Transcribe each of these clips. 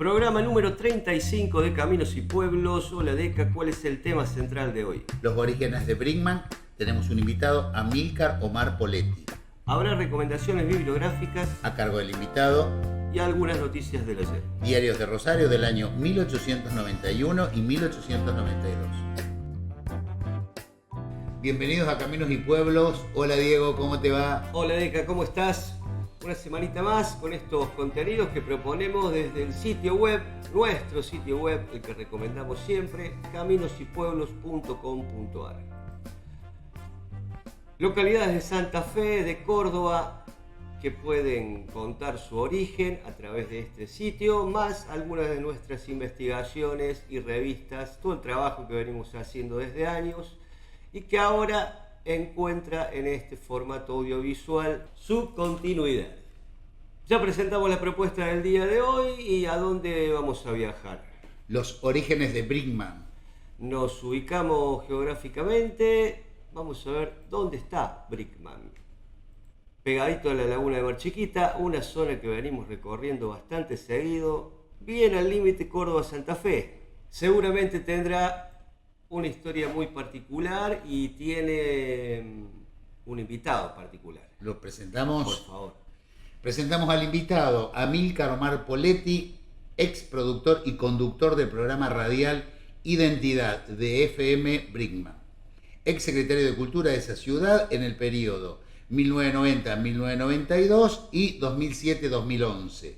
Programa número 35 de Caminos y Pueblos. Hola Deca, ¿cuál es el tema central de hoy? Los orígenes de Brinkmann. Tenemos un invitado, Amílcar Omar Poletti. Habrá recomendaciones bibliográficas a cargo del invitado y algunas noticias del ayer. Diarios de Rosario del año 1891 y 1892. Bienvenidos a Caminos y Pueblos. Hola Diego, ¿cómo te va? Hola Deca, ¿cómo estás? Una semanita más con estos contenidos que proponemos desde el sitio web, nuestro sitio web, el que recomendamos siempre, caminosypueblos.com.ar. Localidades de Santa Fe, de Córdoba, que pueden contar su origen a través de este sitio, más algunas de nuestras investigaciones y revistas, todo el trabajo que venimos haciendo desde años y que ahora encuentra en este formato audiovisual su continuidad. Ya presentamos la propuesta del día de hoy y a dónde vamos a viajar. Los orígenes de Brinkmann. Nos ubicamos geográficamente, vamos a ver dónde está Brinkmann. Pegadito a la laguna de Mar Chiquita, una zona que venimos recorriendo bastante seguido, bien al límite Córdoba-Santa Fe. Seguramente tendrá una historia muy particular y tiene un invitado particular. Lo presentamos. Por favor. Presentamos al invitado, Amílcar Omar Poletti, ex productor y conductor del programa radial Identidad de FM Brinkmann. Ex secretario de Cultura de esa ciudad en el periodo 1990-1992 y 2007-2011.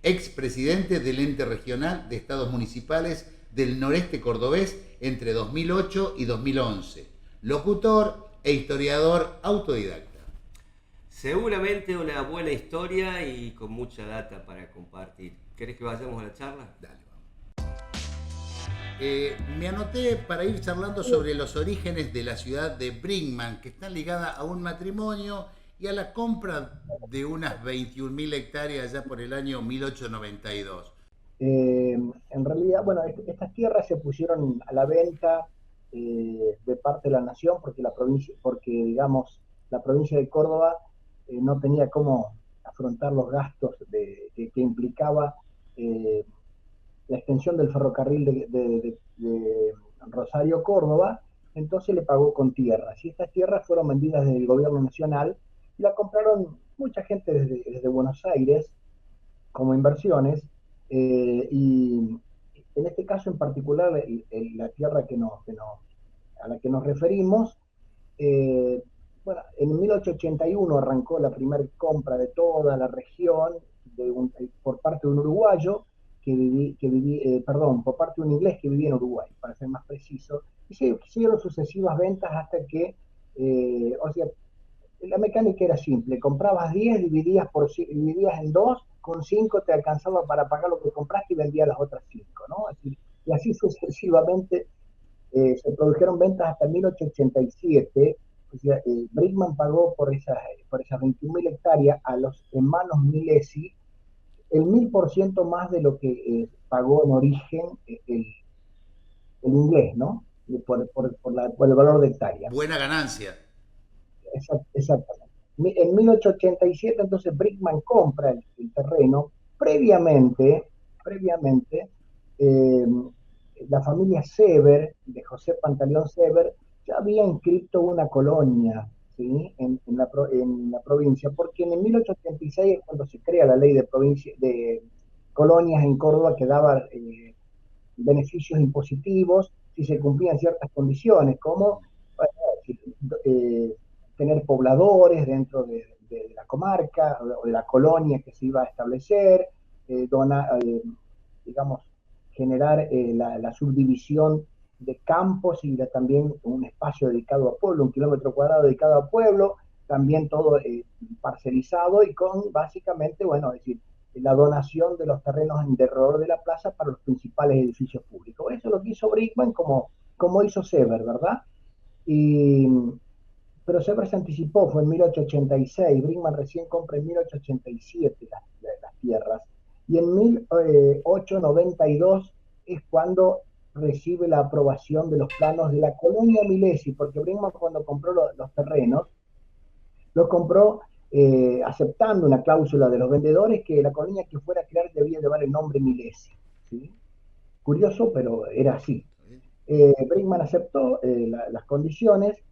Ex presidente del ente regional de estados municipales del noreste cordobés entre 2008 y 2011, locutor e historiador autodidacta. Seguramente una buena historia y con mucha data para compartir. ¿Querés que vayamos a la charla? Dale, vamos. Me anoté para ir charlando sobre los orígenes de la ciudad de Brinkmann, que está ligada a un matrimonio y a la compra de unas 21.000 hectáreas ya por el año 1892. En realidad, bueno, estas tierras se pusieron a la venta de parte de la nación porque la provincia de Córdoba no tenía cómo afrontar los gastos que implicaba la extensión del ferrocarril de Rosario-Córdoba, entonces le pagó con tierras. Y estas tierras fueron vendidas desde el gobierno nacional y la compraron mucha gente desde Buenos Aires como inversiones. Y en este caso en particular, la tierra a la que nos referimos, bueno, en 1881 arrancó la primera compra de toda la región por parte de un uruguayo por parte de un inglés que vivía en Uruguay, para ser más preciso, y se hicieron sucesivas ventas hasta que, la mecánica era simple: comprabas 10, dividías en 2, con 5 te alcanzaba para pagar lo que compraste y vendías las otras 5, ¿no? Y así sucesivamente se produjeron ventas hasta 1887. O sea, Brinkmann pagó por esas 21.000 hectáreas a los hermanos Milesi el 1000% más de lo que pagó en origen el inglés, ¿no? Por el valor de hectárea. Buena ganancia. Exactamente. En 1887 entonces Brinkmann compra el terreno. Previamente la familia Sever, de José Pantaleón Sever, ya había inscrito una colonia, ¿sí? en la provincia, porque en el 1886 es cuando se crea la ley de colonias en Córdoba, que daba beneficios impositivos si se cumplían ciertas condiciones, como tener pobladores dentro de la comarca o de la colonia que se iba a establecer, generar la subdivisión de campos y también un espacio dedicado a pueblo, 1 kilómetro cuadrado dedicado a pueblo, también todo parcelizado y con básicamente, la donación de los terrenos en derredor de la plaza para los principales edificios públicos. Eso es lo que hizo Brinkmann, como hizo Sever, ¿verdad? Pero Sever se anticipó, fue en 1886, Brinkmann recién compra en 1887 las tierras, y en 1892 es cuando recibe la aprobación de los planos de la colonia Milesi, porque Brinkmann, cuando compró los terrenos, los compró aceptando una cláusula de los vendedores que la colonia que fuera a crear debía llevar el nombre Milesi. ¿Sí? Curioso, pero era así. Brinkman aceptó las condiciones.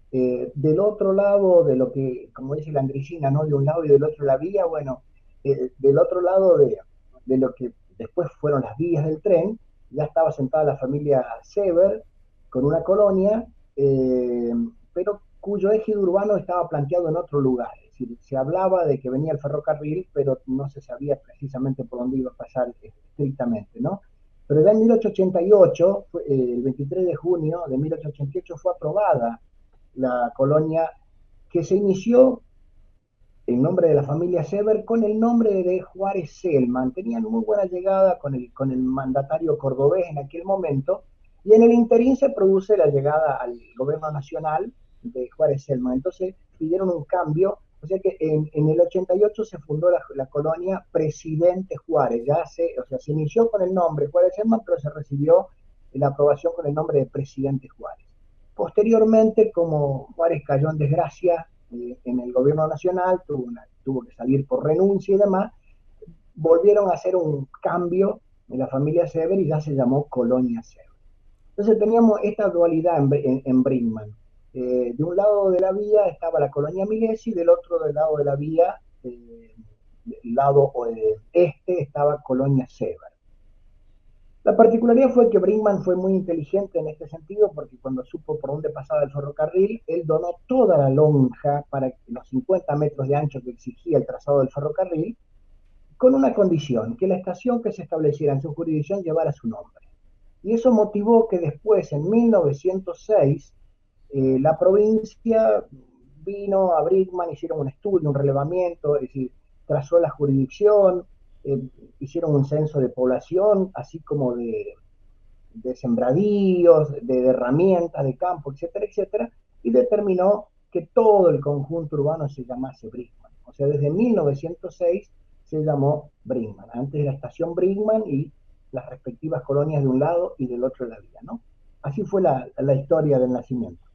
Del otro lado de lo que, como dice la Andricina, ¿no? De un lado y del otro la vía, bueno, del otro lado de lo que después fueron las vías del tren, ya estaba sentada la familia Sever con una colonia, pero cuyo eje urbano estaba planteado en otro lugar. Es decir, se hablaba de que venía el ferrocarril, pero no se sabía precisamente por dónde iba a pasar estrictamente, ¿no? Pero ya en 1888, el 23 de junio de 1888, fue aprobada la colonia que se inició en nombre de la familia Sever con el nombre de Juárez Selman. Tenían muy buena llegada con el mandatario cordobés en aquel momento, y en el interín se produce la llegada al gobierno nacional de Juárez Selman. Entonces pidieron un cambio, o sea que en el 88 se fundó la colonia Presidente Juárez, o sea, se inició con el nombre Juárez Selman, pero se recibió la aprobación con el nombre de Presidente Juárez. Posteriormente, como Juárez cayó en desgracia en el gobierno nacional, tuvo que salir por renuncia y demás, volvieron a hacer un cambio en la familia Sever y ya se llamó Colonia Sever. Entonces teníamos esta dualidad en Brinkman. De un lado de la vía estaba la colonia Milesi, del otro del lado de la vía, del lado este, estaba Colonia Sever. La particularidad fue que Brinkman fue muy inteligente en este sentido, porque cuando supo por dónde pasaba el ferrocarril, él donó toda la lonja para los 50 metros de ancho que exigía el trazado del ferrocarril, con una condición: que la estación que se estableciera en su jurisdicción llevara su nombre. Y eso motivó que después, en 1906, la provincia vino a Brinkman, hicieron un estudio, un relevamiento, es decir, trazó la jurisdicción, hicieron un censo de población, así como de sembradíos, de herramientas, de campo, etcétera, etcétera, y determinó que todo el conjunto urbano se llamase Brinkman. O sea, desde 1906 se llamó Brinkman. Antes era estación Brinkman y las respectivas colonias de un lado y del otro de la vía, ¿no? Así fue la historia del nacimiento.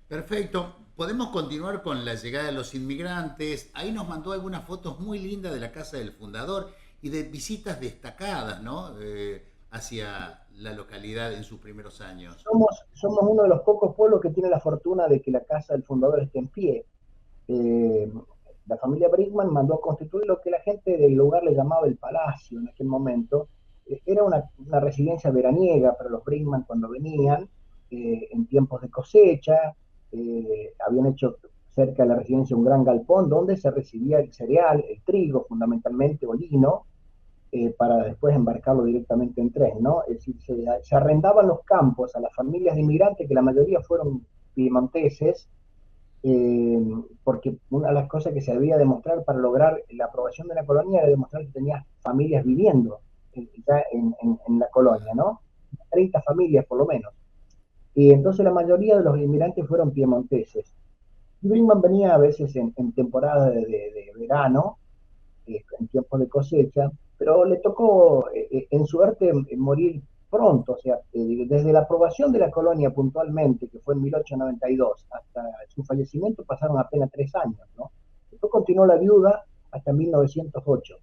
Perfecto. Podemos continuar con la llegada de los inmigrantes. Ahí nos mandó algunas fotos muy lindas de la casa del fundador y de visitas destacadas, ¿no? Hacia la localidad en sus primeros años. Somos uno de los pocos pueblos que tiene la fortuna de que la casa del fundador esté en pie. Eh, la familia Brinkman mandó a constituir lo que la gente del lugar le llamaba el palacio en aquel momento. Era una residencia veraniega para los Brinkman cuando venían, en tiempos de cosecha. Habían hecho cerca de la residencia un gran galpón donde se recibía el cereal, el trigo, fundamentalmente, o lino, para después embarcarlo directamente en tren, ¿no? Es decir, se arrendaban los campos a las familias de inmigrantes, que la mayoría fueron piemonteses, porque una de las cosas que se debía demostrar para lograr la aprobación de la colonia era demostrar que tenía familias viviendo ya en la colonia, ¿no? 30 familias por lo menos. Y entonces la mayoría de los inmigrantes fueron piemonteses. Y Brinkman venía a veces en temporada de verano, en tiempos de cosecha, pero le tocó en suerte morir pronto, o sea, desde la aprobación de la colonia puntualmente, que fue en 1892, hasta su fallecimiento pasaron apenas 3 años, ¿no? Después continuó la viuda hasta 1908.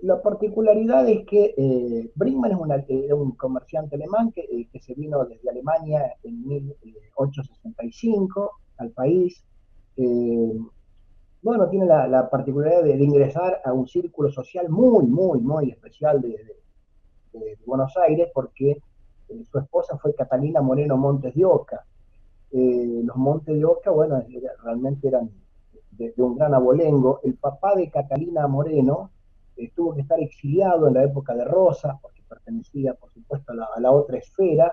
La particularidad es que Brinkman es un comerciante alemán que se vino desde Alemania en 1865 al país. Eh, bueno, tiene la particularidad de ingresar a un círculo social muy, muy, muy especial de Buenos Aires, porque su esposa fue Catalina Moreno Montes de Oca. Los Montes de Oca, bueno, realmente eran de un gran abolengo. El papá de Catalina Moreno tuvo que estar exiliado en la época de Rosas, porque pertenecía, por supuesto, a la otra esfera,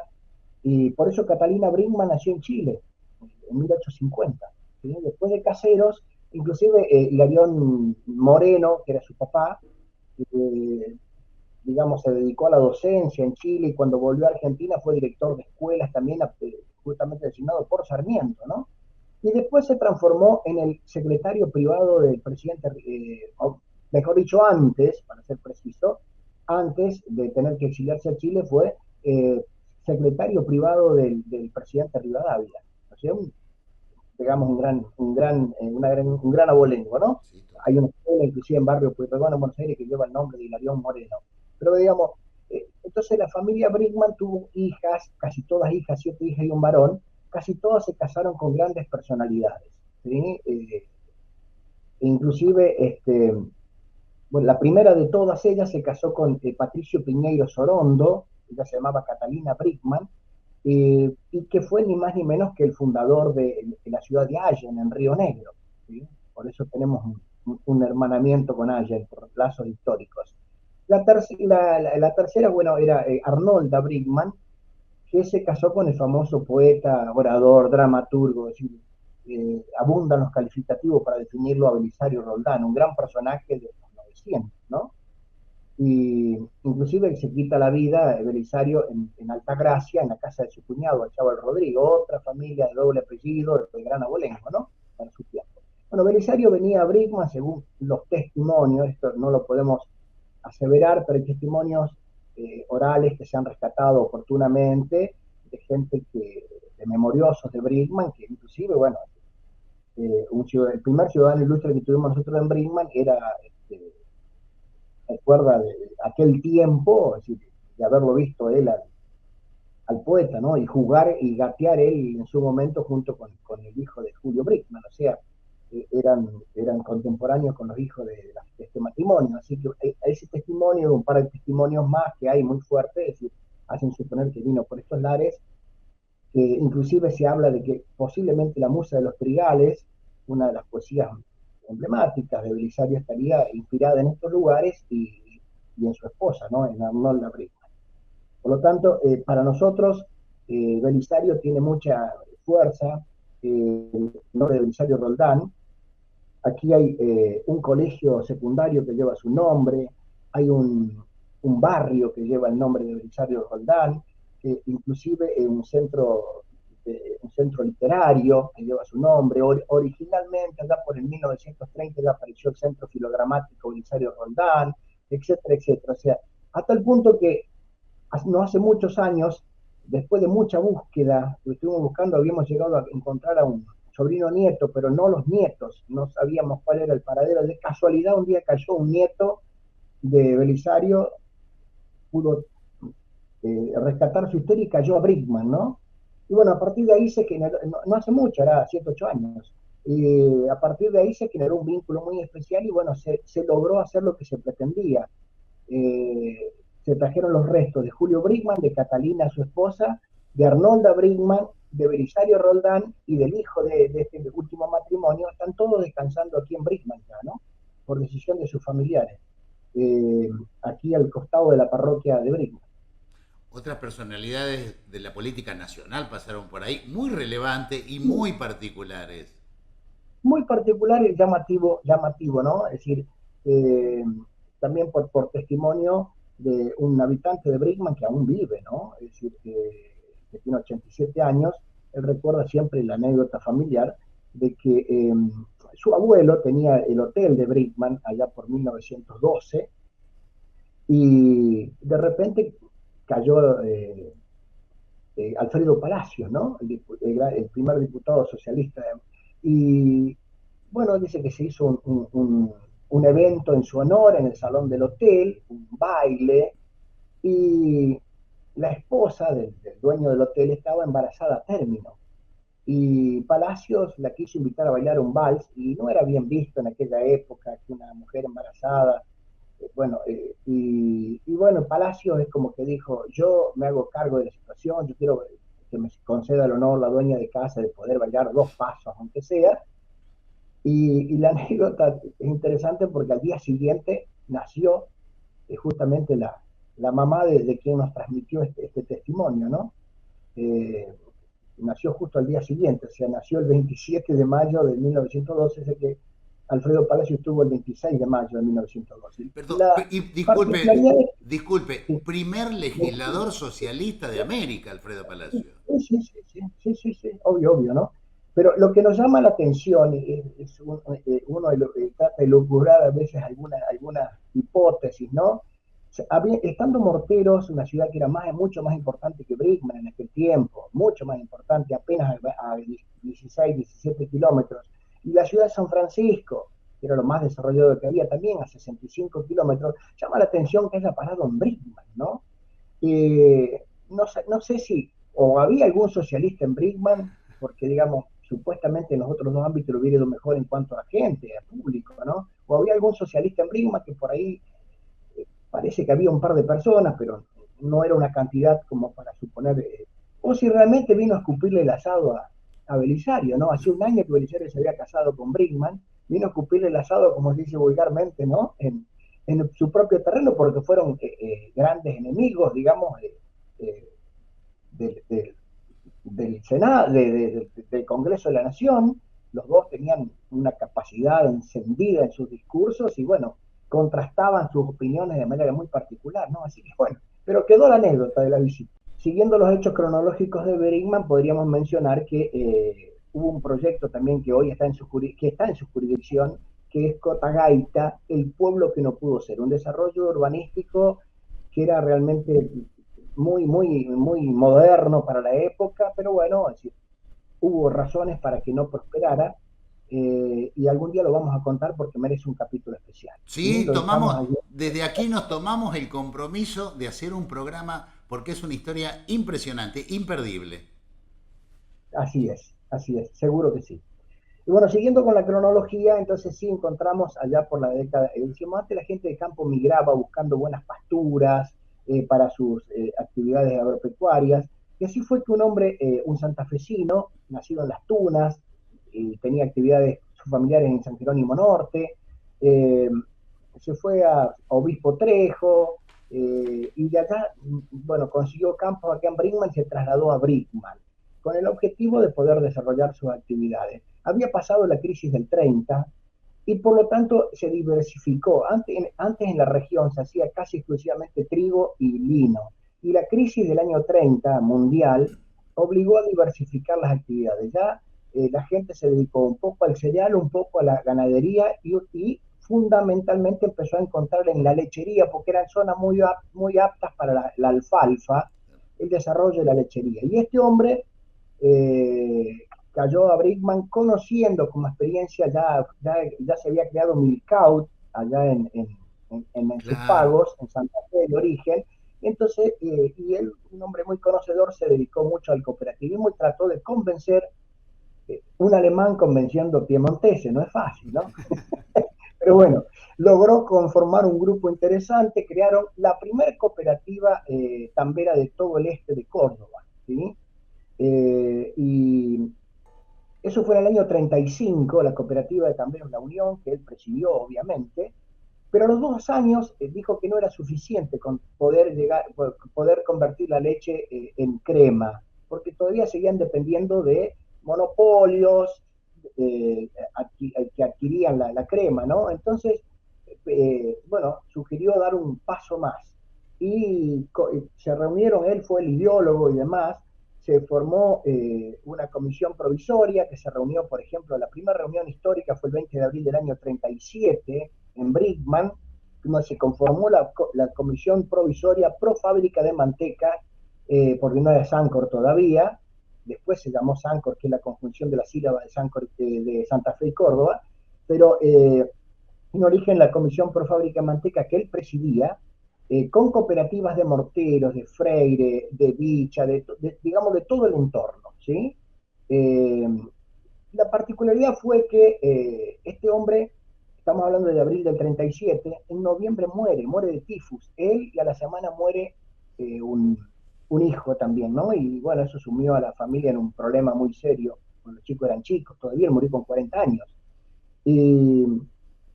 y por eso Catalina Brinkman nació en Chile, en 1850. ¿Sí? Después de Caseros, inclusive Hilarión Moreno, que era su papá, eh, digamos, se dedicó a la docencia en Chile, y cuando volvió a Argentina fue director de escuelas también, justamente designado por Sarmiento, ¿no? Y después se transformó en el secretario privado del presidente, mejor dicho, antes, para ser preciso, antes de tener que exiliarse a Chile, fue secretario privado del presidente Rivadavia. O sea, pegamos un gran abolengo, ¿no? Sí, Hay total. una escuela, inclusive en barrio Pueyrredón, en Buenos Aires, que lleva el nombre de Hilarión Moreno. Pero digamos, entonces la familia Brinkmann tuvo hijas, casi todas hijas, 7 hijas y un varón, casi todas se casaron con grandes personalidades, ¿sí? Inclusive, bueno, la primera de todas ellas se casó con Patricio Piñeiro Sorondo, ella se llamaba Catalina Brinkmann, y que fue ni más ni menos que el fundador de la ciudad de Allen, en Río Negro, ¿sí? Por eso tenemos un hermanamiento con Allen, por lazos históricos. La tercera, bueno, era Arnolda Brinkmann, que se casó con el famoso poeta, orador, dramaturgo, es decir, abundan los calificativos para definirlo a Belisario Roldán, un gran personaje de los 900, ¿no? Y inclusive se quita la vida Belisario en Altagracia, en la casa de su cuñado, el Chaval Rodrigo, otra familia de doble apellido, el gran abolengo, ¿no? Para su tiempo. Bueno, Belisario venía a Brinkmann según los testimonios, esto no lo podemos aseverar, pero hay testimonios orales que se han rescatado oportunamente de gente de memoriosos de Brinkmann, que inclusive, bueno, el primer ciudadano ilustre que tuvimos nosotros en Brinkmann era, recuerda de aquel tiempo, es decir, de haberlo visto él al poeta, ¿no? Y jugar y gatear él en su momento junto con el hijo de Julio Brinkmann, o sea, eran contemporáneos con los hijos de este matrimonio, así que ese testimonio, un par de testimonios más que hay muy fuertes, es decir, hacen suponer que vino por estos lares, que inclusive se habla de que posiblemente la musa de los trigales, una de las poesías emblemáticas de Belisario, estaría inspirada en estos lugares y en su esposa, ¿no? En Arnolda Brinkmann. Por lo tanto, para nosotros, Belisario tiene mucha fuerza, el nombre de Belisario Roldán. Aquí hay un colegio secundario que lleva su nombre, hay un barrio que lleva el nombre de Belisario Roldán, inclusive un centro literario que lleva su nombre. Originalmente, allá por el 1930, ya apareció el Centro Filogramático Belisario Roldán, etcétera, etcétera. O sea, hasta el punto que no hace muchos años, después de mucha búsqueda, que estuvimos buscando, habíamos llegado a encontrar a un sobrino nieto, pero no los nietos, no sabíamos cuál era el paradero. De casualidad, un día cayó un nieto de Belisario, pudo rescatar su historia y cayó a Brinkmann, ¿no? Y bueno, a partir de ahí se generó, no hace mucho, era 7, 8 años, y a partir de ahí se generó un vínculo muy especial y bueno, se logró hacer lo que se pretendía. Se trajeron los restos de Julio Brinkmann, de Catalina, su esposa, de Arnolda Brinkmann, de Belisario Roldán y del hijo de este último matrimonio. Están todos descansando aquí en Brinkmann ya, ¿no? Por decisión de sus familiares, aquí al costado de la parroquia de Brinkmann. Otras personalidades de la política nacional pasaron por ahí, muy relevantes y muy particulares. Muy particular y llamativo, ¿no? Es decir, eh, también por testimonio de un habitante de Brinkmann que aún vive, ¿no? Es decir, que tiene 87 años, él recuerda siempre la anécdota familiar de que su abuelo tenía el hotel de Brinkmann allá por 1912 y de repente cayó Alfredo Palacios, ¿no? El primer diputado socialista. Y bueno, dice que se hizo un evento en su honor en el salón del hotel, un baile, y la esposa del dueño del hotel estaba embarazada a término. Y Palacios la quiso invitar a bailar un vals y no era bien visto en aquella época que una mujer embarazada. Y bueno, Palacios es como que dijo, yo me hago cargo de la situación, yo quiero que me conceda el honor la dueña de casa de poder bailar 2 pasos, aunque sea. Y la anécdota es interesante porque al día siguiente nació justamente la mamá de quien nos transmitió este testimonio, ¿no? Eh, Nació justo al día siguiente, o sea, nació el 27 de mayo de 1912, sé que Alfredo Palacio estuvo el 26 de mayo de 1912. Perdón, La y particularidad es disculpe, que primer legislador socialista de América, Alfredo sí, Palacio. sí, sí, sí, sí, sí, sí, obvio, ¿no? Pero lo que nos llama la atención uno trata de lograr a veces alguna hipótesis, ¿no? Estando Morteros, una ciudad que era mucho más importante que Brinkman en aquel tiempo, mucho más importante, apenas a 16, 17 kilómetros, y la ciudad de San Francisco, que era lo más desarrollado que había también, a 65 kilómetros, llama la atención que haya parado en Brinkman, ¿no? No sé si, o había algún socialista en Brinkman, porque digamos, supuestamente en los otros dos ámbitos lo hubiera ido mejor en cuanto a gente, a público, ¿no? O había algún socialista en Brinkman que por ahí parece que había un par de personas, pero no era una cantidad como para suponer, o si realmente vino a escupirle el asado a Belisario, ¿no? Hace un año que Belisario se había casado con Brinkman, vino a escupirle el asado, como se dice vulgarmente, ¿no? En su propio terreno, porque fueron grandes enemigos, digamos, del, del, del Senado, del Congreso de la Nación. Los dos tenían una capacidad encendida en sus discursos y bueno, contrastaban sus opiniones de manera muy particular, ¿no? Así que bueno, pero quedó la anécdota de la visita. Siguiendo los hechos cronológicos de Brinkman, podríamos mencionar que hubo un proyecto también que hoy está en su jurisdicción, que es Cotagaita, el pueblo que no pudo ser, un desarrollo urbanístico que era realmente muy moderno para la época, pero bueno, es decir, hubo razones para que no prosperara, y algún día lo vamos a contar porque merece un capítulo especial. ¿Sí? Sí, desde aquí nos tomamos el compromiso de hacer un programa porque es una historia impresionante, imperdible. Así es, seguro que sí. Y bueno, siguiendo con la cronología, entonces sí encontramos allá por la década, decíamos antes la gente de campo migraba buscando buenas pasturas para sus actividades agropecuarias, y así fue que un hombre, un santafesino, nacido en Las Tunas, tenía actividades sus familiares en San Jerónimo Norte, eh, se fue a Obispo Trejo, y de acá, bueno, consiguió campos acá en Brinkman y se trasladó a Brinkman, con el objetivo de poder desarrollar sus actividades. Había pasado la crisis del 30 y por lo tanto se diversificó. Antes en la región se hacía casi exclusivamente trigo y lino. Y la crisis del año 30 mundial obligó a diversificar las actividades. Ya la gente se dedicó un poco al cereal, un poco a la ganadería y fundamentalmente empezó a encontrar en la lechería, porque eran zonas muy aptas para la alfalfa, el desarrollo de la lechería. Y este hombre cayó a Brinkman conociendo como experiencia, ya se había creado Milcaut allá en sus Claro. pagos, en Santa Fe de origen. Entonces, y él, un hombre muy conocedor, se dedicó mucho al cooperativismo y trató de convencer, un alemán convenciendo piemontese, no es fácil, ¿no? Pero bueno, logró conformar un grupo interesante, crearon la primera cooperativa tambera de todo el este de Córdoba, ¿sí? Y eso fue en el año 35, la cooperativa de Tamberos La Unión, que él presidió obviamente, pero a los 2 años dijo que no era suficiente con poder convertir la leche en crema, porque todavía seguían dependiendo de monopolios que adquirían la crema, ¿no? Entonces, bueno, sugirió dar un paso más y se reunieron, él fue el ideólogo y demás, se formó una comisión provisoria que se reunió, por ejemplo, la primera reunión histórica fue el 20 de abril del año 37 en Brinkman, donde se conformó la comisión provisoria pro fábrica de manteca, porque no era Sancor todavía, después se llamó Sancor, que es la conjunción de la sílaba de Sancor, de Santa Fe y Córdoba, pero en origen la comisión pro fábrica de manteca que él presidía, con cooperativas de morteros, de Freire, de Vicha, digamos, de todo el entorno, ¿sí? La particularidad fue que este hombre, estamos hablando de abril del 37, en noviembre muere de tifus, él, y a la semana muere un hijo también, ¿no? Y bueno, eso sumió a la familia en un problema muy serio, cuando los chicos eran chicos, todavía él murió con 40 años. Y,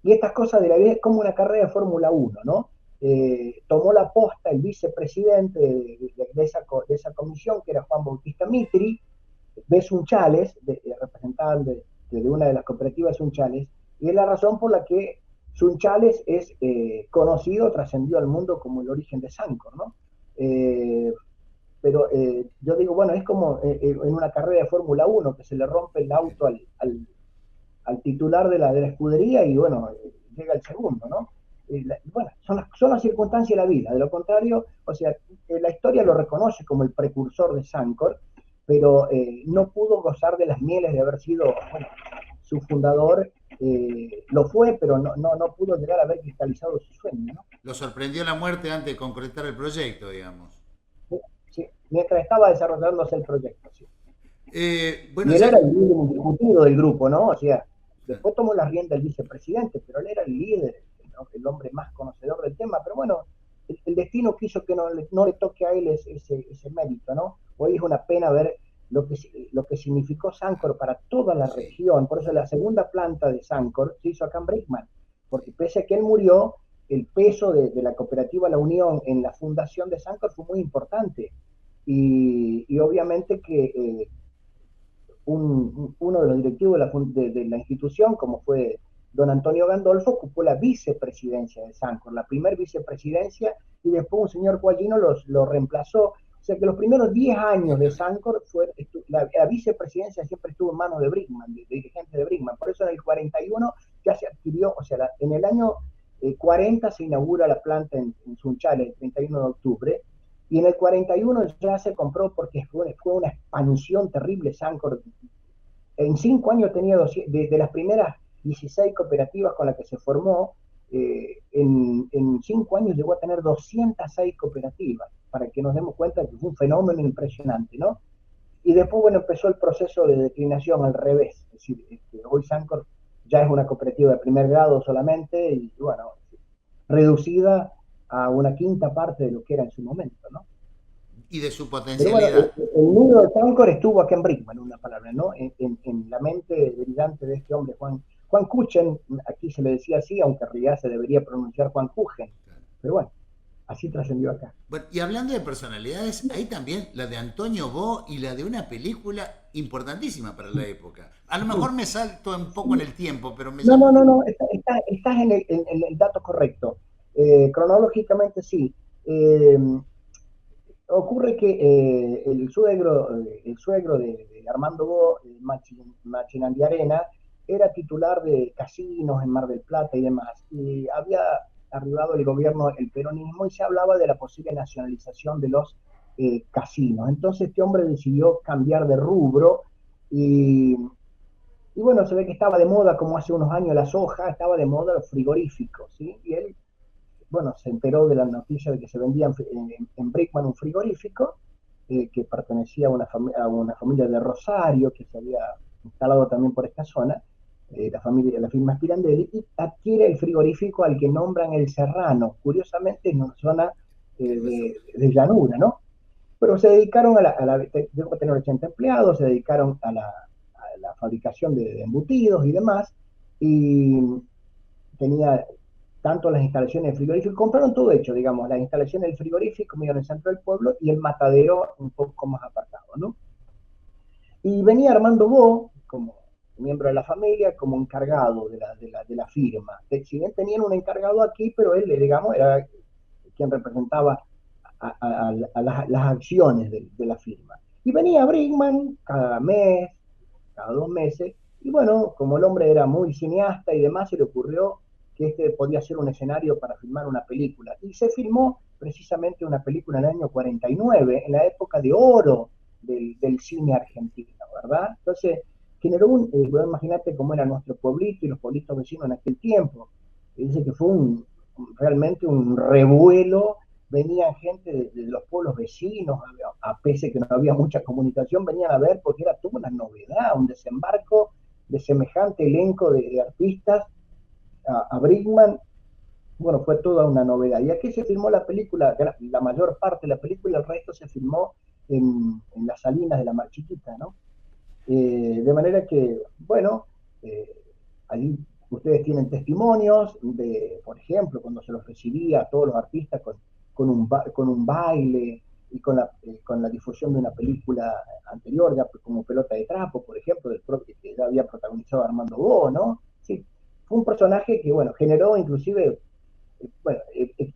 y estas cosas de la vida es como una carrera de Fórmula 1, ¿no? Tomó la posta el vicepresidente de esa comisión, que era Juan Bautista Mitri, de Sunchales, representante de una de las cooperativas Sunchales, y es la razón por la que Sunchales es conocido, trascendió al mundo como el origen de Sancor, ¿no? Pero yo digo, bueno, es como en una carrera de Fórmula 1, que se le rompe el auto al titular de la escudería y bueno, llega el segundo, ¿no? bueno, son las circunstancias de la vida. De lo contrario, o sea, la historia lo reconoce como el precursor de Sancor, pero no pudo gozar de las mieles de haber sido, bueno, su fundador. Lo fue, pero no pudo llegar a haber cristalizado su sueño, ¿no? Lo sorprendió la muerte antes de concretar el proyecto, digamos. Sí, sí, mientras estaba desarrollándose el proyecto, sí. Bueno, Y él ya... era el líder indiscutido del grupo, ¿no? O sea, después tomó la rienda el vicepresidente, pero él era el líder, el hombre más conocedor del tema. Pero bueno, el destino quiso que no le toque a él ese mérito, ¿no? Hoy es una pena ver lo que significó Sancor para toda la Sí. región. Por eso la segunda planta de Sancor se hizo acá en Brickman, porque pese a que él murió, el peso de la cooperativa La Unión en la fundación de Sancor fue muy importante. Y obviamente que uno de los directivos de la institución, como fue don Antonio Gandolfo, ocupó la vicepresidencia de Sancor, la primer vicepresidencia, y después un señor Guayino lo reemplazó. O sea que los primeros 10 años de Sancor la vicepresidencia siempre estuvo en manos de Brickman, de dirigentes de Brickman. Por eso en el 41 ya se adquirió, o sea, en el año 40 se inaugura la planta en Sunchales, el 31 de octubre, y en el 41 ya se compró porque fue una expansión terrible. Sancor en 5 años tenía de las primeras 16 cooperativas con las que se formó, en 5 años llegó a tener 206 cooperativas, para que nos demos cuenta que fue un fenómeno impresionante, ¿no? Y después, bueno, empezó el proceso de declinación al revés, es decir, hoy Sancor ya es una cooperativa de primer grado solamente, y bueno, reducida a una quinta parte de lo que era en su momento, ¿no? Y de su Pero bueno, potencialidad. el nudo de Sancor estuvo acá en Brickman, en una palabra, ¿no? En la mente brillante de este hombre, Juan Kuchen, aquí se le decía así, aunque en realidad se debería pronunciar Juan Kuchen. Pero bueno, así trascendió acá. Bueno, y hablando de personalidades, hay también la de Antonio Bo y la de una película importantísima para la época. A lo mejor me salto un poco en el tiempo, pero me llama... No, estás en el dato correcto. Cronológicamente sí. Eh, Ocurre que el suegro de Armando Bo, Machinandiarena, era titular de casinos en Mar del Plata y demás. Y había arribado el gobierno, el peronismo, y se hablaba de la posible nacionalización de los casinos. Entonces este hombre decidió cambiar de rubro y, y bueno, se ve que estaba de moda, como hace unos años la soja, estaba de moda los frigoríficos, ¿sí? Y él, bueno, se enteró de la noticia de que se vendía en Brickman un frigorífico que pertenecía a una familia de Rosario que se había instalado también por esta zona, la firma Spirandelli, y adquiere el frigorífico al que nombran El Serrano, curiosamente en una zona de llanura, ¿no? Pero se dedicaron debo tener 80 empleados, se dedicaron a la fabricación de embutidos y demás, y tenía tanto las instalaciones del frigorífico, compraron todo hecho, digamos, las instalaciones del frigorífico medio en el centro del pueblo y el matadero un poco más apartado, ¿no? Y venía Armando Bo, como miembro de la familia, como encargado de la firma. Si bien tenían un encargado aquí, pero él, digamos, era quien representaba las acciones de la firma. Y venía Brickman cada mes, cada 2 meses, y bueno, como el hombre era muy cineasta y demás, se le ocurrió que este podía ser un escenario para filmar una película. Y se filmó precisamente una película en el año 49, en la época de oro del cine argentino, ¿verdad? Entonces, generó imagínate cómo era nuestro pueblito y los pueblitos vecinos en aquel tiempo. Dice que fue realmente un revuelo, venían gente de los pueblos vecinos, a pesar que no había mucha comunicación, venían a ver porque era toda una novedad, un desembarco de semejante elenco de artistas a Brickman. Bueno, fue toda una novedad. Y aquí se filmó la película, la mayor parte de la película, el resto se filmó en las salinas de la Mar Chiquita, ¿no? De manera que, bueno, allí ustedes tienen testimonios de, por ejemplo, cuando se los recibía a todos los artistas con un baile y con la difusión de una película anterior, ya como Pelota de Trapo, por ejemplo, que ya había protagonizado Armando Bo, ¿no? Sí, fue un personaje que, bueno, generó inclusive, bueno,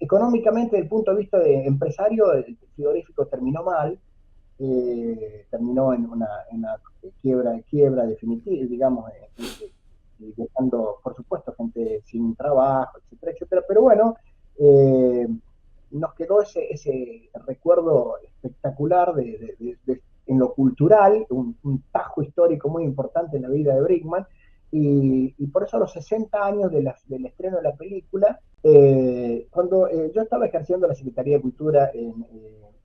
económicamente, desde el punto de vista de empresario, el frigorífico terminó mal, terminó en una quiebra definitiva, digamos, dejando, por supuesto, gente sin trabajo, etcétera, etcétera. Pero bueno, nos quedó ese recuerdo espectacular en lo cultural, un tajo histórico muy importante en la vida de Brickman, y por eso a los 60 años del estreno de la película, cuando yo estaba ejerciendo la Secretaría de Cultura en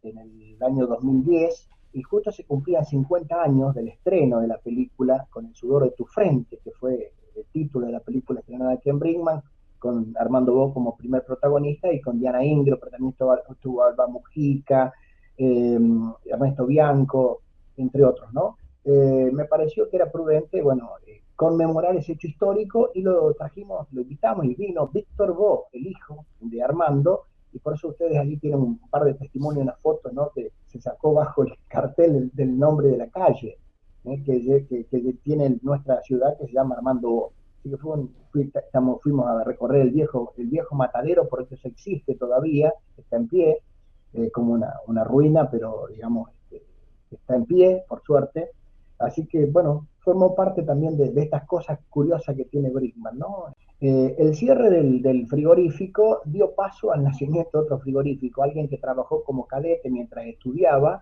el año 2010, y justo se cumplían 50 años del estreno de la película Con el sudor de tu frente, que fue el título de la película estrenada aquí en Brinkman, con Armando Bo como primer protagonista y con Diana Ingro, pero también estuvo Alba Mujica, Ernesto Bianco, entre otros, ¿no? Me pareció que era prudente, bueno, conmemorar ese hecho histórico y lo trajimos, lo invitamos y vino Víctor Bo, el hijo de Armando, y por eso ustedes allí tienen un par de testimonios, una foto, ¿no? Que se sacó bajo el cartel del nombre de la calle, que tiene nuestra ciudad, que se llama Armando Bo. Así que fuimos a recorrer el viejo matadero, porque eso existe todavía, está en pie, como una ruina, pero digamos, está en pie, por suerte. Así que, bueno, formó parte también de estas cosas curiosas que tiene Brickman, ¿no? El cierre del frigorífico dio paso al nacimiento de otro frigorífico, alguien que trabajó como cadete mientras estudiaba,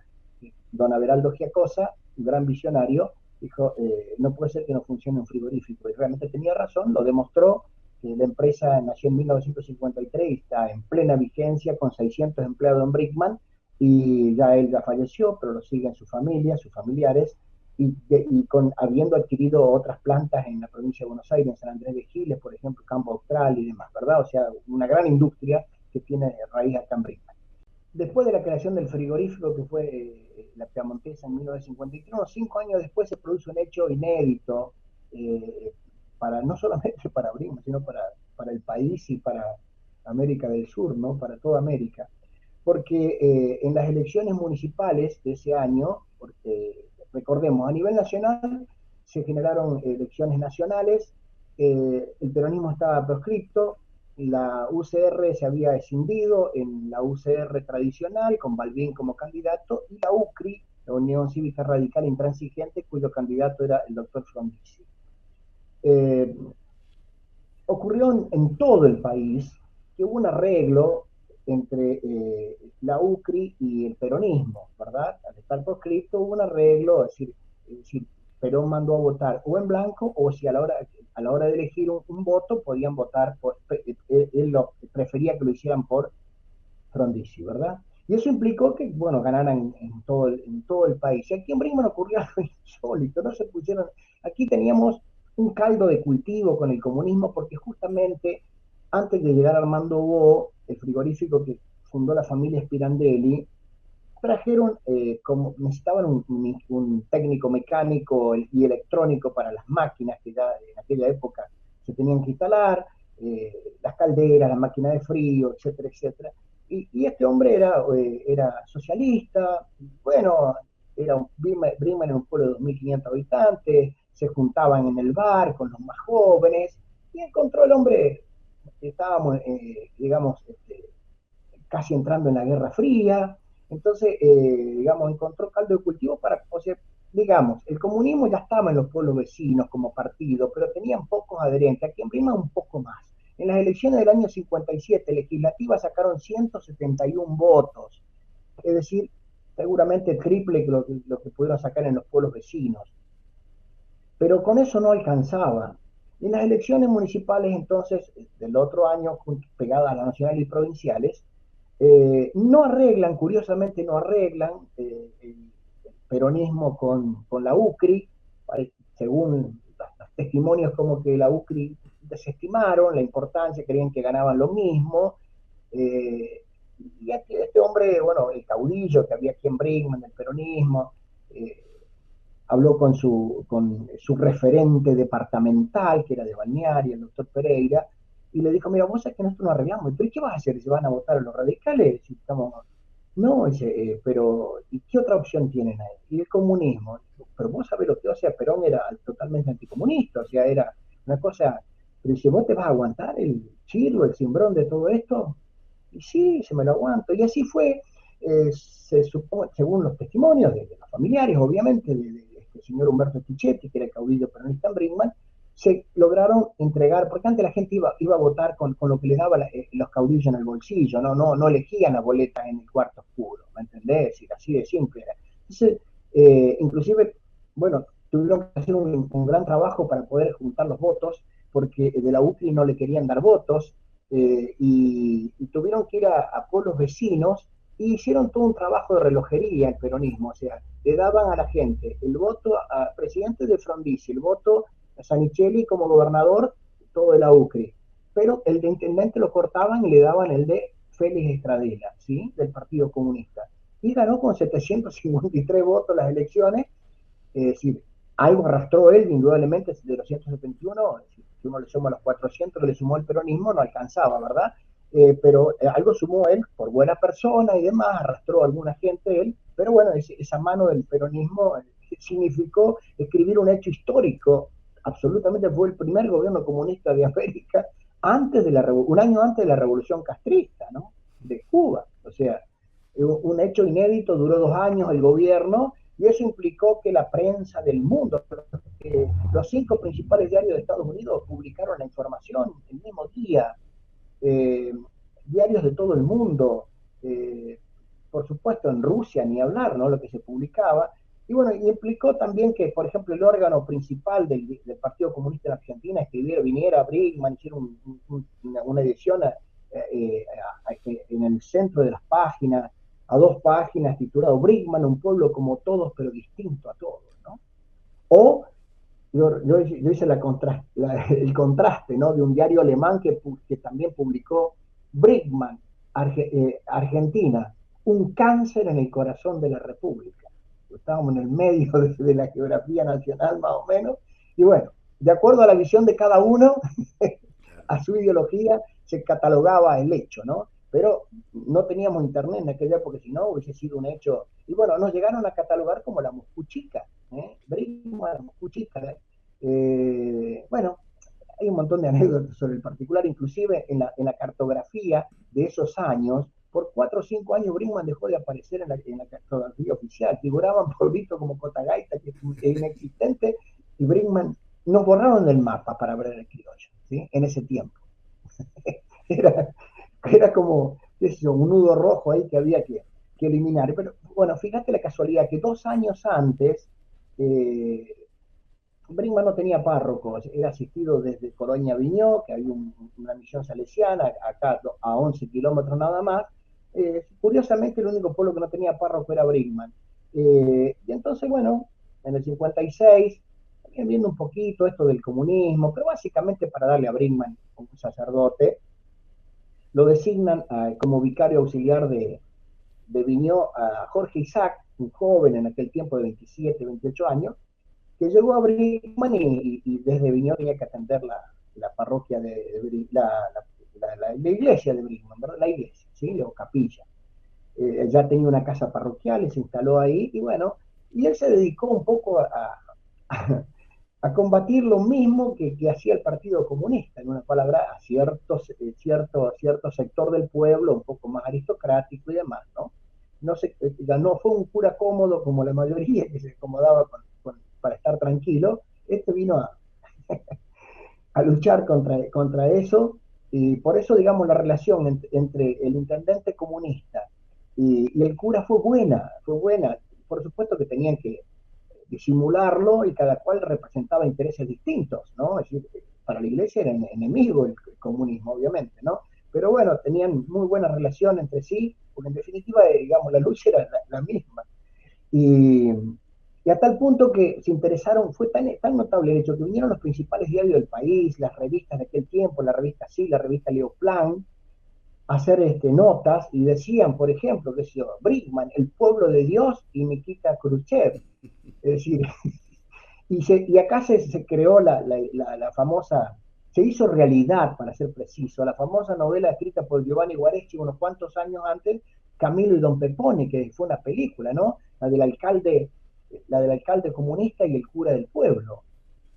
don Averaldo Giacosa, un gran visionario, dijo, no puede ser que no funcione un frigorífico, y realmente tenía razón, lo demostró. La empresa nació en 1953 y está en plena vigencia con 600 empleados en Brickman, y él ya falleció, pero lo siguen su familia, sus familiares, habiendo adquirido otras plantas en la provincia de Buenos Aires, en San Andrés de Giles, por ejemplo, Campo Austral y demás, ¿verdad? O sea, una gran industria que tiene raíz acá en Brickman. Después de la creación del frigorífico, que fue la Piamontesa en 1953, unos 5 años después se produce un hecho inédito, no solamente para Brickman, sino para el país y para América del Sur, ¿no? Para toda América. Porque en las elecciones municipales de ese año, porque recordemos, a nivel nacional se generaron elecciones nacionales, el peronismo estaba proscripto, la UCR se había escindido en la UCR tradicional, con Balbín como candidato, y la UCRI, la Unión Cívica Radical Intransigente, cuyo candidato era el doctor Frondizi. Ocurrió en todo el país que hubo un arreglo entre la UCRI y el peronismo, ¿verdad? Al estar proscripto hubo un arreglo, es decir, Perón mandó a votar o en blanco, o si a la hora de elegir un voto podían votar él prefería que lo hicieran por Frondizi, ¿verdad? Y eso implicó que, bueno, ganaran en todo el país. Y aquí en Brinkman ocurrió algo insólito, no se pusieron, aquí teníamos un caldo de cultivo con el comunismo, porque justamente antes de llegar Armando Bo, el frigorífico que fundó la familia Spirandelli, trajeron, como necesitaban un técnico mecánico y electrónico para las máquinas que ya en aquella época se tenían que instalar, las calderas, las máquinas de frío, etcétera, etcétera. Y este hombre era socialista, bueno, Brinkman era un pueblo de 2.500 habitantes, se juntaban en el bar con los más jóvenes, y encontró el hombre, estábamos, digamos, casi entrando en la Guerra Fría, entonces, digamos, encontró caldo de cultivo para, o sea, digamos, el comunismo ya estaba en los pueblos vecinos como partido, pero tenían pocos adherentes, aquí en Brinkman un poco más. En las elecciones del año 57 legislativas sacaron 171 votos, es decir, seguramente triple que lo que pudieron sacar en los pueblos vecinos. Pero con eso no alcanzaba. En las elecciones municipales, entonces, del otro año, pegadas a las nacionales y provinciales, no arreglan, curiosamente no arreglan el peronismo con la UCRI, según los testimonios como que la UCRI desestimaron la importancia, creían que ganaban lo mismo, y este hombre, bueno, el caudillo que había aquí en Brinkman, el peronismo, habló con su referente departamental, que era de Balneario, el doctor Pereira, y le dijo, mira, vos sabés que nosotros no arreglamos, pero ¿qué vas a hacer? ¿Se van a votar a los radicales? Si estamos... No, dice, pero ¿y qué otra opción tienen ahí? Y el comunismo. Pero vos sabés lo que, o sea, Perón era totalmente anticomunista, o sea, era una cosa, pero dice, ¿vos te vas a aguantar el chirlo, el cimbrón de todo esto? Y sí, se me lo aguanto. Y así fue, se supone, según los testimonios de los familiares, obviamente, del señor Humberto Stichetti, que era el caudillo peronista en Brinkman, se lograron entregar, porque antes la gente iba a votar con lo que les daba los caudillos en el bolsillo, no elegían las boletas en el cuarto oscuro, ¿me entendés? Y así de simple era. Entonces, inclusive, bueno, tuvieron que hacer un gran trabajo para poder juntar los votos, porque de la UCRI no le querían dar votos, y tuvieron que ir a pueblos vecinos y hicieron todo un trabajo de relojería el peronismo, o sea, le daban a la gente el voto a presidente de Frondizi, el voto a Zanichelli como gobernador, todo de la UCRI, pero el de intendente lo cortaban y le daban el de Félix Estradela, ¿sí? Del Partido Comunista. Y ganó con 753 votos las elecciones, es decir, algo arrastró él, indudablemente, de los 171, si uno le suma los 400 que le sumó el peronismo, no alcanzaba, ¿verdad? Pero algo sumó él por buena persona y demás, arrastró a alguna gente él, pero bueno, esa mano del peronismo significó escribir un hecho histórico, absolutamente fue el primer gobierno comunista de América, un año antes de la revolución castrista, ¿no? De Cuba, o sea, un hecho inédito, duró 2 años el gobierno, y eso implicó que la prensa del mundo, los 5 principales diarios de Estados Unidos publicaron la información el mismo día, eh, diarios de todo el mundo, por supuesto en Rusia ni hablar, ¿no? Lo que se publicaba, y bueno, y implicó también que, por ejemplo, el órgano principal del Partido Comunista en Argentina viniera Brinkman, hiciera una edición en el centro de las páginas, a 2 páginas, titulado Brinkman, un pueblo como todos, pero distinto a todos, ¿no? O yo hice el contraste, ¿no? De un diario alemán que también publicó Brinkman, Argentina, un cáncer en el corazón de la República. Estábamos en el medio de la geografía nacional, más o menos, y bueno, de acuerdo a la visión de cada uno, a su ideología, se catalogaba el hecho, ¿no? Pero no teníamos internet en aquella época, si no hubiese sido un hecho. Y bueno, nos llegaron a catalogar como la Moscuchica, Brinkman, la Moscuchica. Bueno, hay un montón de anécdotas sobre el particular, inclusive en la cartografía de esos años, por 4 o 5 años Brinkman dejó de aparecer en la cartografía oficial, figuraban polvitos como Cotagaita, que es inexistente, y Brinkman nos borraron del mapa para ver el criollo, ¿sí? En ese tiempo. era como un nudo rojo ahí que había que eliminar. Pero bueno, fíjate la casualidad que 2 años antes, Brinkman no tenía párrocos, era asistido desde Colonia Viñó, que había una misión salesiana, acá a 11 kilómetros nada más. Curiosamente, el único pueblo que no tenía párroco era Brinkman. Y entonces, bueno, en el 56, también viendo un poquito esto del comunismo, pero básicamente para darle a Brinkman como un sacerdote, lo designan como vicario auxiliar de Viñó a Jorge Isaac, un joven en aquel tiempo de 27, 28 años, que llegó a Brinkman y desde Viñó tenía que atender la parroquia la iglesia de Brinkman, ¿verdad? La iglesia, ¿sí? O capilla. Ya tenía una casa parroquial y se instaló ahí, y bueno, y él se dedicó un poco a combatir lo mismo que hacía el Partido Comunista, en una palabra, a cierto sector del pueblo, un poco más aristocrático y demás, ¿no? No fue un cura cómodo como la mayoría que se acomodaba para estar tranquilo. Este vino a luchar contra eso, y por eso, digamos, la relación entre el intendente comunista y el cura fue buena. Por supuesto que tenían que disimularlo, y cada cual representaba intereses distintos, ¿no? Es decir, para la iglesia era enemigo el comunismo, obviamente, ¿no? Pero bueno, tenían muy buena relación entre sí, porque en definitiva, digamos, la lucha era la misma. Y a tal punto que se interesaron, fue tan notable el hecho que vinieron los principales diarios del país, las revistas de aquel tiempo, la revista Sí, la revista Leoplan, a hacer notas, y decían, por ejemplo, que se Brinkman, el pueblo de Dios, y Nikita Khrushchev. Es decir, y acá se creó la famosa, se hizo realidad, para ser preciso, la famosa novela escrita por Giovanni Guareschi unos cuantos años antes, Camilo y Don Pepone, que fue una película, ¿no? La del alcalde comunista y el cura del pueblo.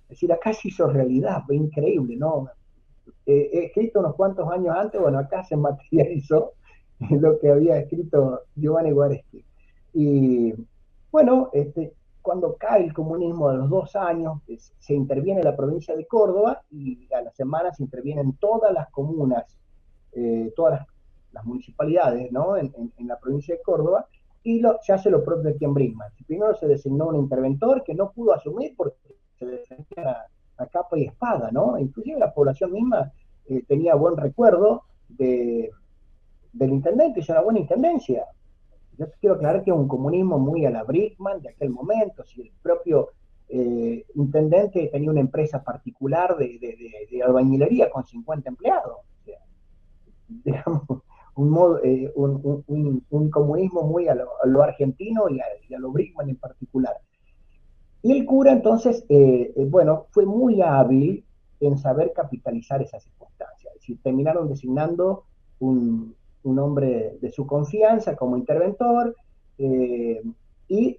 Es decir, acá se hizo realidad, fue increíble, ¿no? Escrito unos cuantos años antes, bueno, acá se materializó lo que había escrito Giovanni Guareschi. Y bueno, cuando cae el comunismo, a los 2 años, se interviene en la provincia de Córdoba y a las semanas se intervienen todas las comunas, todas las municipalidades, ¿no? En la provincia de Córdoba, y se hace lo propio aquí en Brisman. Primero se designó un interventor que no pudo asumir porque se defendía a capa y espada, ¿no? Inclusive la población misma tenía buen recuerdo del intendente, hizo una buena intendencia. Yo quiero aclarar que es un comunismo muy a la Brickman de aquel momento, si el propio intendente tenía una empresa particular de albañilería con 50 empleados. O sea, digamos, un comunismo muy a lo argentino y a lo Brickman en particular. Y el cura entonces, bueno, fue muy hábil en saber capitalizar esas circunstancias. Es decir, terminaron designando un hombre de su confianza como interventor, y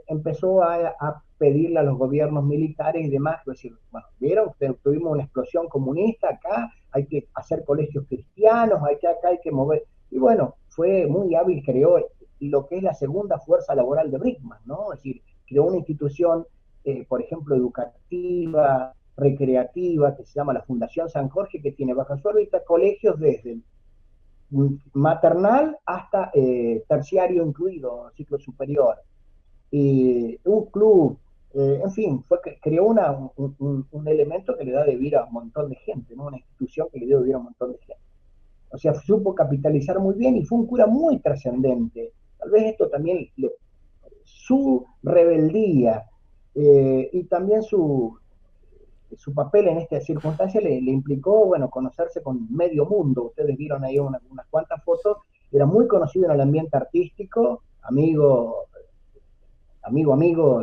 empezó a pedirle a los gobiernos militares y demás, decir, bueno, vieron, tuvimos una explosión comunista acá, hay que hacer colegios cristianos, acá hay que mover, y bueno, fue muy hábil, creó lo que es la segunda fuerza laboral de Brickman, ¿no? Es decir, creó una institución, por ejemplo, educativa, recreativa, que se llama la Fundación San Jorge, que tiene bajo su órbita colegios desde maternal hasta terciario incluido, ciclo superior. Y un club, en fin, creó un elemento que le da de vida a un montón de gente, ¿no? Una institución que le dio de vida a un montón de gente. O sea, supo capitalizar muy bien y fue un cura muy trascendente. Tal vez esto también, su rebeldía y también su papel en esta circunstancia le implicó, bueno, conocerse con medio mundo. Ustedes vieron ahí unas cuantas fotos. Era muy conocido en el ambiente artístico, amigo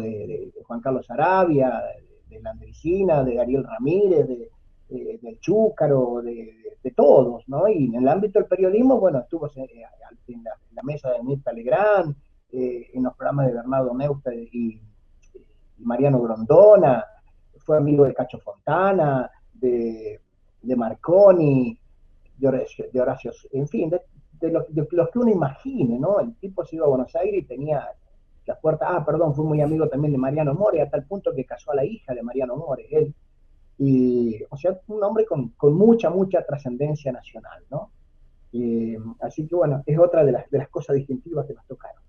de Juan Carlos Arabia, de la Andresina, de Ariel Ramírez, del Chúcaro, de todos, ¿no? Y en el ámbito del periodismo, bueno, estuvo en la mesa de Mirta Legrand, en los programas de Bernardo Neustadt y Mariano Grondona, fue amigo de Cacho Fontana, de Marconi, de Horacio, en fin, de los que uno imagine, ¿no? El tipo se iba a Buenos Aires y tenía las puertas, fue muy amigo también de Mariano More, a tal punto que casó a la hija de Mariano More, él. Y, o sea, un hombre con mucha trascendencia nacional, ¿no? Así que bueno, es otra de las cosas distintivas que nos tocaron.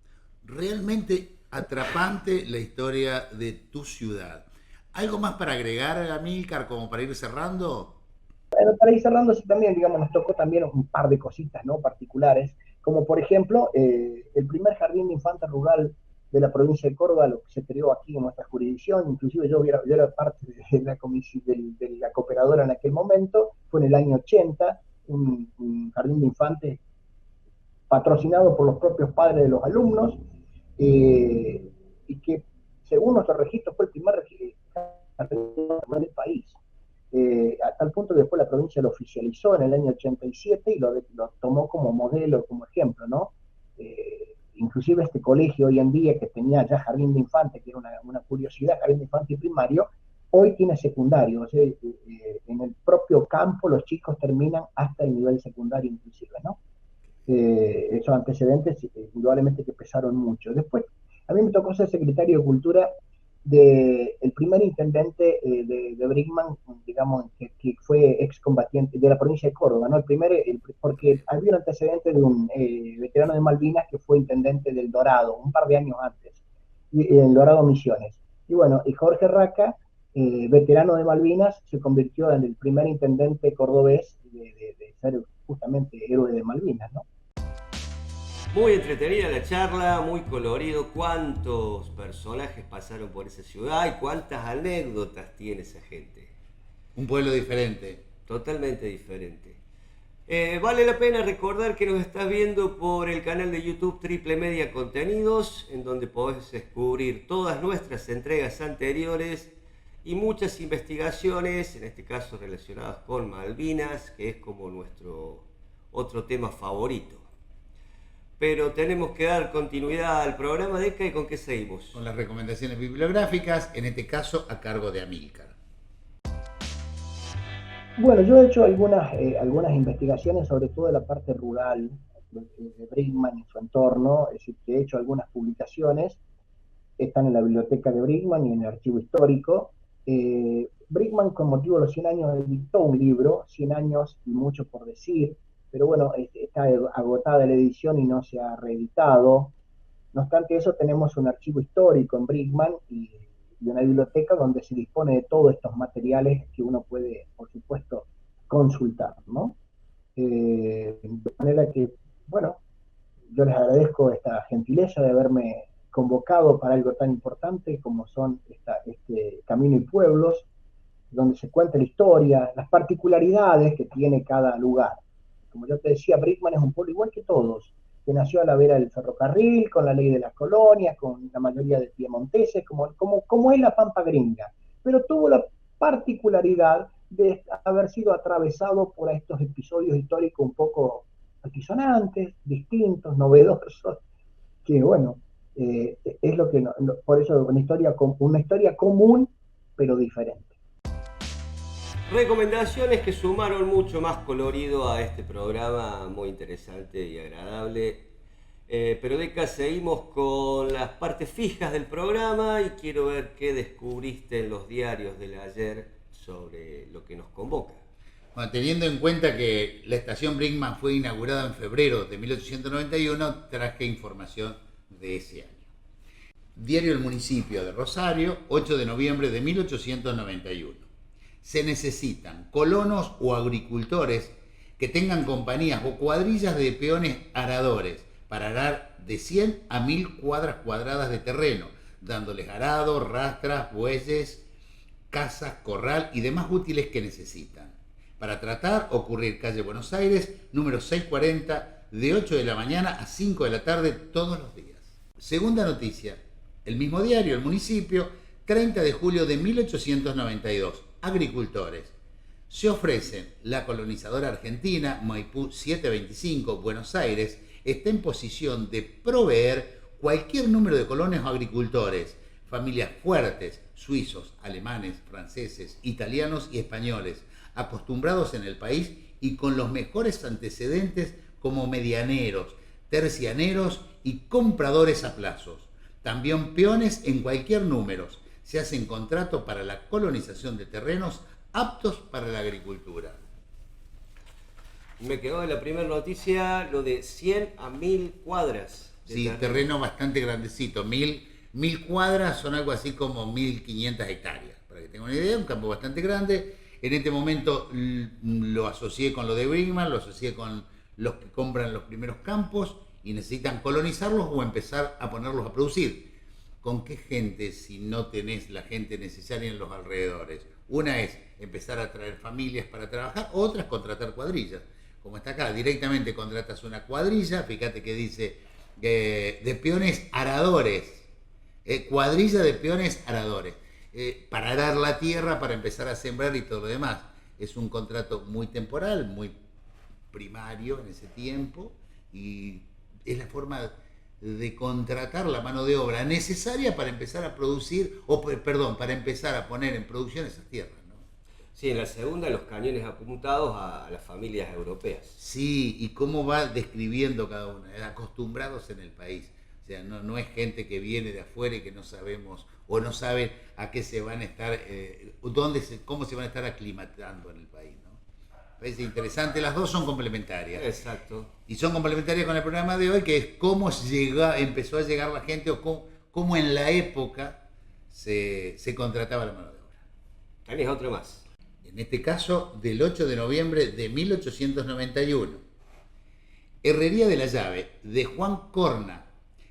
Realmente atrapante la historia de tu ciudad. ¿Algo más para agregar, Amílcar, como para ir cerrando? Bueno, para ir cerrando, sí, también, digamos, nos tocó también un par de cositas, ¿no? Particulares, como por ejemplo, el primer jardín de infantes rural de la provincia de Córdoba, lo que se creó aquí en nuestra jurisdicción, inclusive yo era parte de la cooperadora en aquel momento, fue en el año 80, un jardín de infantes patrocinado por los propios padres de los alumnos, y que según nuestro registro fue el primer jardín del país. A tal punto que después la provincia lo oficializó en el año 87 y lo tomó como modelo, como ejemplo, ¿no? Inclusive este colegio hoy en día, que tenía ya jardín de infantes, que era una curiosidad, jardín de infantes y primario, hoy tiene secundario. O sea, en el propio campo los chicos terminan hasta el nivel secundario inclusive, ¿no? Esos antecedentes indudablemente que pesaron mucho. Después, a mí me tocó ser secretario de Cultura del primer intendente de Brickman, digamos, que fue excombatiente de la provincia de Córdoba, ¿no? Porque había un antecedente de un veterano de Malvinas que fue intendente del Dorado un par de años antes, en Dorado Misiones. Y bueno, y Jorge Raca, veterano de Malvinas, se convirtió en el primer intendente cordobés de ser justamente héroe de Malvinas, ¿no? Muy entretenida la charla, muy colorido. ¿Cuántos personajes pasaron por esa ciudad y cuántas anécdotas tiene esa gente? Un pueblo diferente. Totalmente diferente. Vale la pena recordar que nos estás viendo por el canal de YouTube Triple Media Contenidos, en donde podés descubrir todas nuestras entregas anteriores y muchas investigaciones, en este caso relacionadas con Malvinas, que es como nuestro otro tema favorito. Pero tenemos que dar continuidad al programa de ECA. ¿Y con qué seguimos? Con las recomendaciones bibliográficas, en este caso a cargo de Amílcar. Bueno, yo he hecho algunas investigaciones, sobre todo de la parte rural de Brickman y su entorno, es decir, que he hecho algunas publicaciones, están en la biblioteca de Brinkmann y en el archivo histórico. Brinkmann, con motivo de los 100 años, editó un libro, 100 años y mucho por decir, pero bueno, está agotada la edición y no se ha reeditado. No obstante eso, tenemos un archivo histórico en Brinkmann y una biblioteca donde se dispone de todos estos materiales que uno puede, por supuesto, consultar, ¿no? De manera que, bueno, yo les agradezco esta gentileza de haberme convocado para algo tan importante como son este Camino y Pueblos, donde se cuenta la historia, las particularidades que tiene cada lugar. Como yo te decía, Brinkmann es un pueblo igual que todos, que nació a la vera del ferrocarril, con la ley de las colonias, con la mayoría de piemonteses, como es la Pampa Gringa, pero tuvo la particularidad de haber sido atravesado por estos episodios históricos un poco altisonantes, distintos, novedosos, que bueno, es lo que, por eso una historia común, pero diferente. Recomendaciones que sumaron mucho más colorido a este programa, muy interesante y agradable. Pero Deca, seguimos con las partes fijas del programa y quiero ver qué descubriste en los diarios del ayer sobre lo que nos convoca. Bueno, teniendo en cuenta que la estación Brinkmann fue inaugurada en febrero de 1891, traje información de ese año. Diario El Municipio de Rosario, 8 de noviembre de 1891. Se necesitan colonos o agricultores que tengan compañías o cuadrillas de peones aradores para arar de 100 a 1000 cuadras cuadradas de terreno, dándoles arado, rastras, bueyes, casas, corral y demás útiles que necesitan. Para tratar, ocurrir calle Buenos Aires, número 640, de 8 de la mañana a 5 de la tarde todos los días. Segunda noticia, el mismo diario, El Municipio, 30 de julio de 1892. Agricultores. Se ofrecen la colonizadora argentina, Maipú 725, Buenos Aires, está en posición de proveer cualquier número de colonos o agricultores, familias fuertes, suizos, alemanes, franceses, italianos y españoles, acostumbrados en el país y con los mejores antecedentes como medianeros, tercianeros y compradores a plazos. También peones en cualquier número. Se hacen contratos para la colonización de terrenos aptos para la agricultura. Me quedó en la primera noticia lo de 100 a 1000 cuadras. Sí, terreno bastante grandecito. 1000 cuadras son algo así como 1500 hectáreas. Para que tengan una idea, un campo bastante grande. En este momento lo asocié con lo de Brinkmann, lo asocié con los que compran los primeros campos y necesitan colonizarlos o empezar a ponerlos a producir. ¿Con qué gente si no tenés la gente necesaria en los alrededores? Una es empezar a traer familias para trabajar, otra es contratar cuadrillas. Como está acá, directamente contratas una cuadrilla, fíjate que dice de peones aradores, cuadrilla de peones aradores, para arar la tierra, para empezar a sembrar y todo lo demás. Es un contrato muy temporal, muy primario en ese tiempo y es la forma de contratar la mano de obra necesaria para empezar a producir, para empezar a poner en producción esas tierras, ¿no? Sí, en la segunda los cañones apuntados a las familias europeas. Sí, y cómo va describiendo cada una, acostumbrados en el país. O sea, no es gente que viene de afuera y que no sabemos o no sabe a qué se van a estar, cómo se van a estar aclimatando en el país, ¿no? Parece interesante, las dos son complementarias. Exacto. Y son complementarias con el programa de hoy, que es cómo empezó a llegar la gente o cómo en la época se contrataba la mano de obra. ¿Tenés otro más? En este caso, del 8 de noviembre de 1891. Herrería de la Llave, de Juan Corna,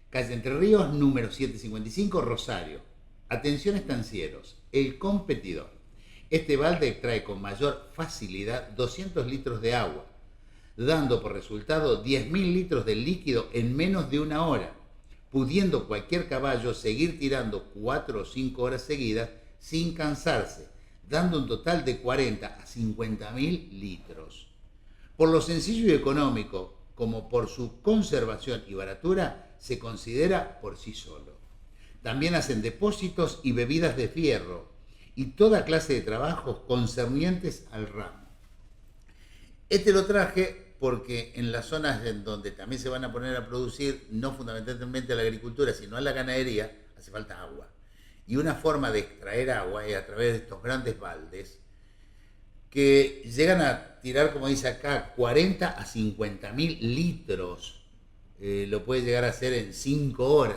calle Entre Ríos, número 755, Rosario. Atención estancieros, el competidor. Este balde extrae con mayor facilidad 200 litros de agua, dando por resultado 10.000 litros de líquido en menos de una hora, pudiendo cualquier caballo seguir tirando 4 o 5 horas seguidas sin cansarse, dando un total de 40 a 50.000 litros. Por lo sencillo y económico, como por su conservación y baratura, se considera por sí solo. También hacen depósitos y bebidas de fierro, y toda clase de trabajos concernientes al ramo. Este lo traje porque en las zonas en donde también se van a poner a producir, no fundamentalmente a la agricultura, sino a la ganadería, hace falta agua. Y una forma de extraer agua es a través de estos grandes baldes que llegan a tirar, como dice acá, 40 a 50.000 litros. Lo puede llegar a hacer en 5 horas.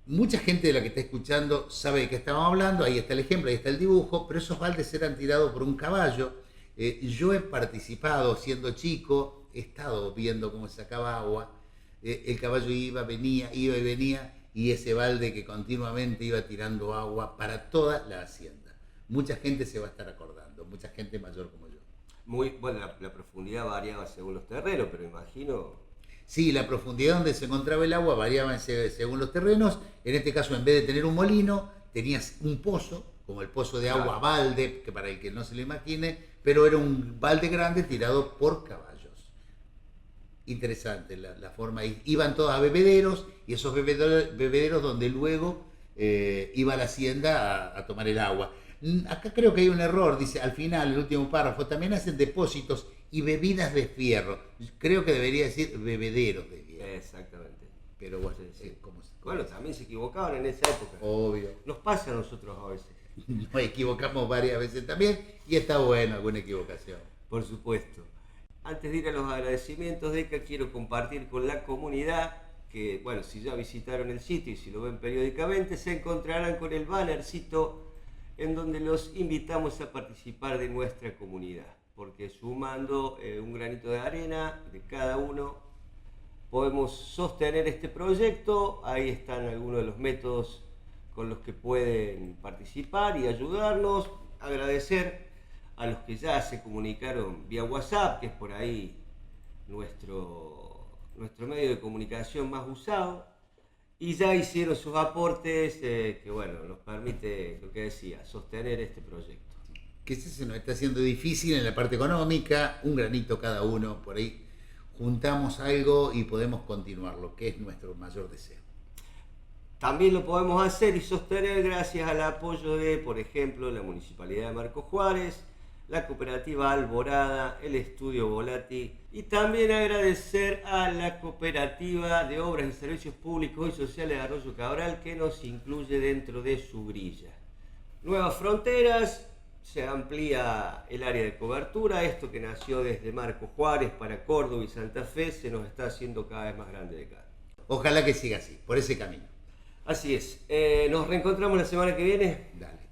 Mucha gente de la que está escuchando sabe de qué estamos hablando, ahí está el ejemplo, ahí está el dibujo, pero esos baldes eran tirados por un caballo. Yo he participado siendo chico, he estado viendo cómo se sacaba agua, el caballo iba y venía, y ese balde que continuamente iba tirando agua para toda la hacienda. Mucha gente se va a estar acordando, mucha gente mayor como yo. Muy bueno, la profundidad variaba según los terrenos, pero imagino... Sí, la profundidad donde se encontraba el agua variaba según los terrenos. En este caso, en vez de tener un molino, tenías un pozo, como el pozo de agua balde, que para el que no se lo imagine, pero era un balde grande tirado por caballos. Interesante la forma. Iban todos a bebederos, y esos bebederos donde luego iba la hacienda a tomar el agua. Acá creo que hay un error, dice al final, el último párrafo, también hacen depósitos y bebidas de fierro. Creo que debería decir bebederos de fierro. Exactamente. Pero bueno, sí. Bueno, también se equivocaban en esa época. Obvio. Nos pasa a nosotros a veces. Nos equivocamos varias veces también y está bueno alguna equivocación. Por supuesto. Antes de ir a los agradecimientos, Deca, quiero compartir con la comunidad que, bueno, si ya visitaron el sitio y si lo ven periódicamente, se encontrarán con el bannercito en donde los invitamos a participar de nuestra comunidad, porque sumando un granito de arena de cada uno podemos sostener este proyecto. Ahí están algunos de los métodos con los que pueden participar y ayudarnos. Agradecer a los que ya se comunicaron vía WhatsApp, que es por ahí nuestro medio de comunicación más usado, y ya hicieron sus aportes que bueno, nos permite, lo que decía, sostener este proyecto. Que se nos está haciendo difícil en la parte económica, un granito cada uno, por ahí juntamos algo y podemos continuarlo, que es nuestro mayor deseo. También lo podemos hacer y sostener gracias al apoyo de, por ejemplo, la Municipalidad de Marcos Juárez, la Cooperativa Alborada, el Estudio Volati, y también agradecer a la Cooperativa de Obras y Servicios Públicos y Sociales de Arroyo Cabral, que nos incluye dentro de su grilla. Nuevas fronteras, se amplía el área de cobertura. Esto que nació desde Marcos Juárez para Córdoba y Santa Fe se nos está haciendo cada vez más grande de acá. Ojalá que siga así, por ese camino. Así es. Nos reencontramos la semana que viene. Dale.